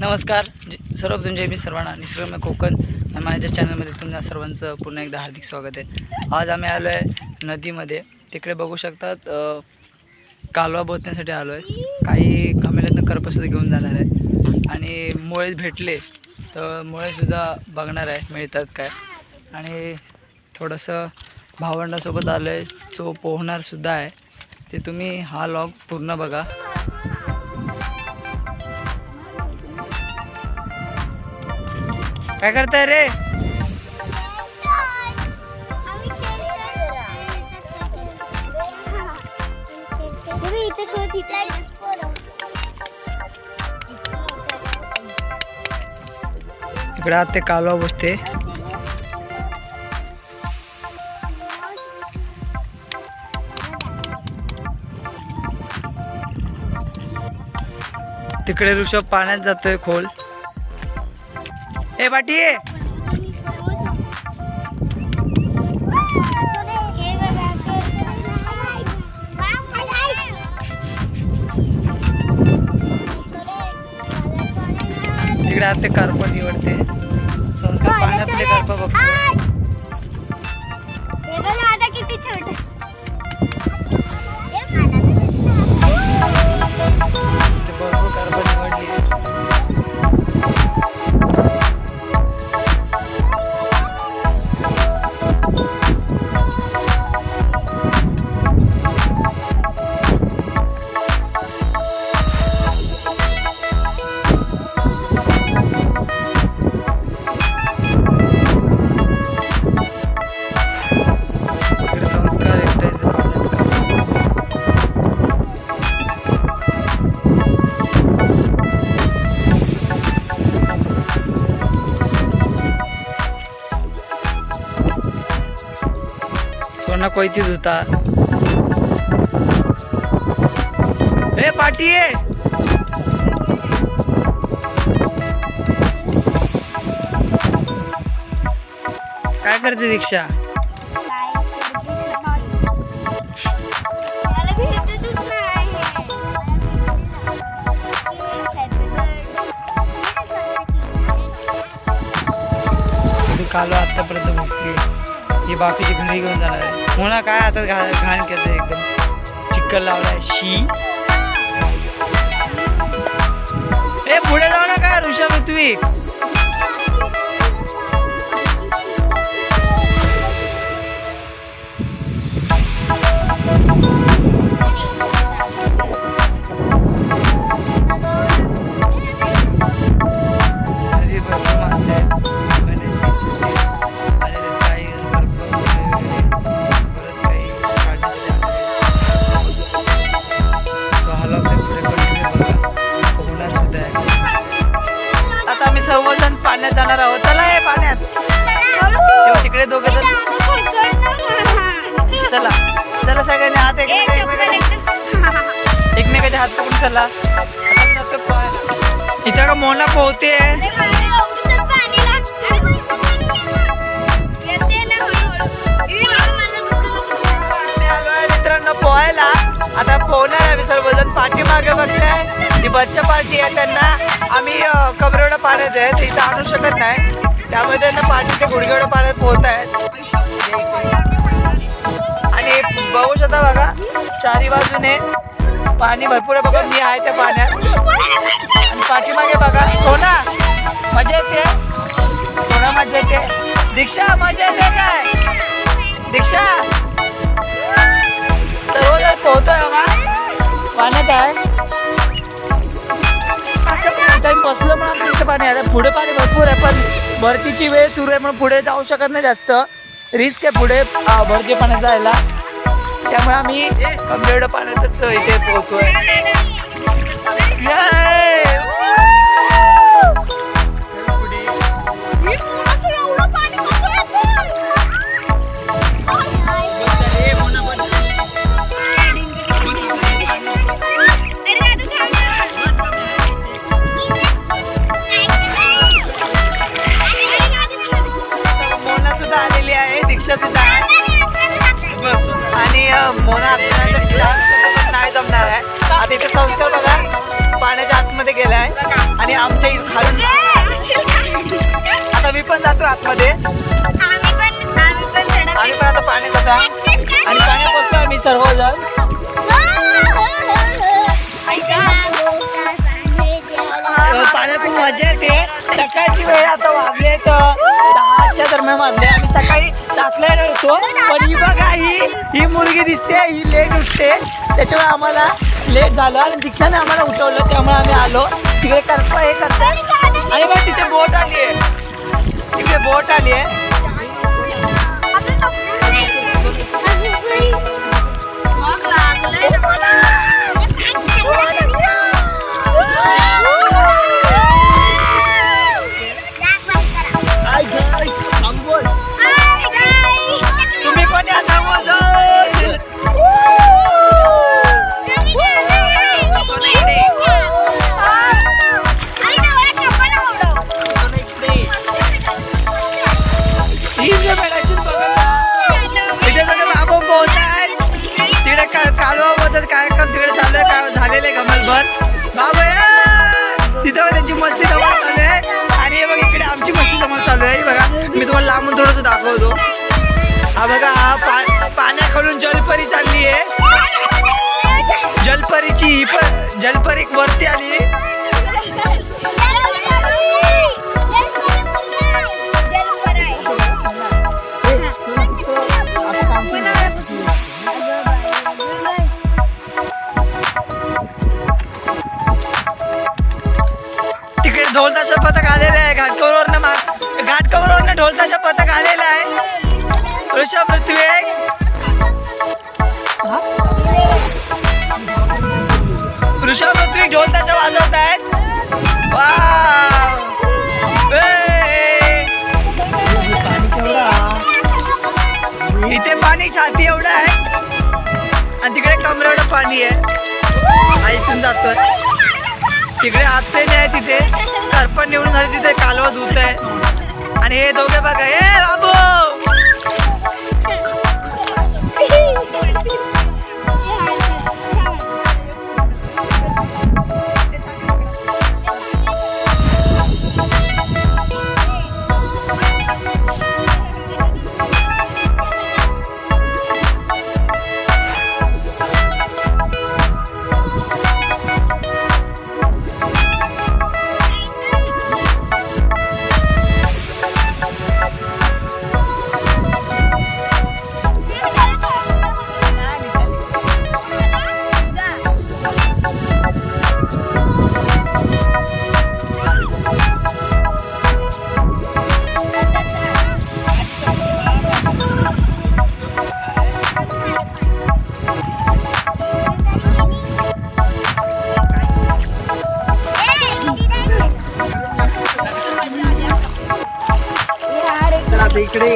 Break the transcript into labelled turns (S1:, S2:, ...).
S1: नमस्कार सर्वप्रथम जय मी सर्वांना निसर्गमय कोकण आणि माझ्या चॅनलमध्ये तुमच्या सर्वांचं पुन्हा एकदा हार्दिक स्वागत आहे। आज आम्ही आलो आहे नदीमध्ये। तिकडे बघू शकतात कालवा बोलण्यासाठी आलो आहे। काही कमेल्यातनं करपसुद्धा घेऊन जाणार आहे आणि मुळे भेटले तर मुळेसुद्धा बघणार आहे मिळतात काय। आणि थोडंसं भावंडासोबत आलो आहे जो पोहणारसुद्धा आहे, ते तुम्ही हा व्लॉग पूर्ण बघा। काय करताय रे? तिकडे आत ते कालवा बसते। तिकडे ऋषभ पाण्यात जातोय खोल। ए बाटी तिकडे आते कार्प निवडते। संस्कार पाण्यातले कार्प बघतो।
S2: किती छोटे
S1: भरपूर कार्प निवडली। सोना कोयती धुता। ए पाटी आहे काय करते दीक्षा? कालो आतापर्यंत बसली, ही बाकीची घरी घेऊन जाणार आहे। म्हणा काय आता घाण करते, एकदम चिखल लावलाय शी। ए पुढे जाऊ नका ऋषभ ऋत्वी। आम्ही सर्वजण पाण्यात जाणार आहोत। चला हे पाण्यात तेव्हा तिकडे दोघं जण चला चला सगळ्यांनी हात एकमेकाचे हात पकडून चला। इथं का मोना पोहते मित्रांनो पोहायला। आता पोहणार आहे आम्ही सर्वजण। पाठीमागे बघताय ही बच्चा पार्टी आहे, त्यांना आम्ही कमरेवढं पाण्यात आहे ते इथं आणू शकत नाही, त्यामुळे त्यांना पाठी ते गुडघेवढं पाण्यात पोहत आहेत। आणि बघू शकता बघा चारी बाजूने पाणी भरपूर आहे बघा। मी आहे त्या पाण्यात आणि पाठीमागे बघा सोना मजा येते, सोना मजा येते। दीक्षा मजा येते काय? दीक्षा सर्वजण पोहतोय बघा पाण्यात आहे। बसलं म्हणून आमच्या इथं पाणी आहे। पुढे पाणी भरपूर आहे पण भरतीची वेळ सुरू आहे म्हणून पुढे जाऊ शकत नाही, जास्त रिस्क आहे पुढे भरती पाण्यात जायला, त्यामुळे आम्ही कमरेवढं पाण्यातच इथे पोहतोय। आलेली आहे, दीक्षा सुद्धा आणि मोना नाही जमणार आहे। आता इथे संस्कार बघा पाण्याच्या आतमध्ये गेलाय आणि आणि आमच्या खालून आता मी पण जातो आतमध्ये. आम्ही पण आता पाण्यात आता आणि पाण्यात बसतो आम्ही सर्वजण. पाण्यात खूप मजा येते. सकाळची वेळ आता वाजले तर 10च्या दरम्यान वाजले. आम्ही सकाळी 7ला येणार होतो पण ही बघा ही मुलगी दिसते, ही लेट उठते त्याच्यामुळे आम्हाला लेट झालं आणि दीक्षाने आम्हाला उठवलं त्यामुळे आम्ही आलो. तिकडे करपा हे करतात आणि बघ तिथे बोट आली आहे, तिकडे बोट आली आहे. तुम्ही पण या सांगू कालवाबद्दल कार्यक्रम तिकडे चालू आहे, काय झालेलं आहे गमलभर बाबा. तिथं त्यांची मस्ती धमाल चालू आहे आणि हे बघा इकडे आमची मस्ती धमाल चालू आहे. बघा मी तुम्हाला लांबून थोडंसं दाखवतो. हा बघा हा पाण्याखालून जलपरी चालली आहे. जलपरीची ही पण जलपरी वरती आली. तिकडे ढोलताशा पथक आलेलं आहे. घाटकोवरनं ढोलताशा पथक आलेला आहे. ऋषभ ऋत्विक ढोलताशा वाजवत आहेत. इथे पाणी छाती एवढं आहे आणि तिकडे कमरे एवढं पाणी आहे. इथून जातोय तिकडे आत्तेने आहे, तिथे करपण निवडून झाली, तिथे कालवा धुत आहे आणि हे दोघे बघा हे बाबू इकडे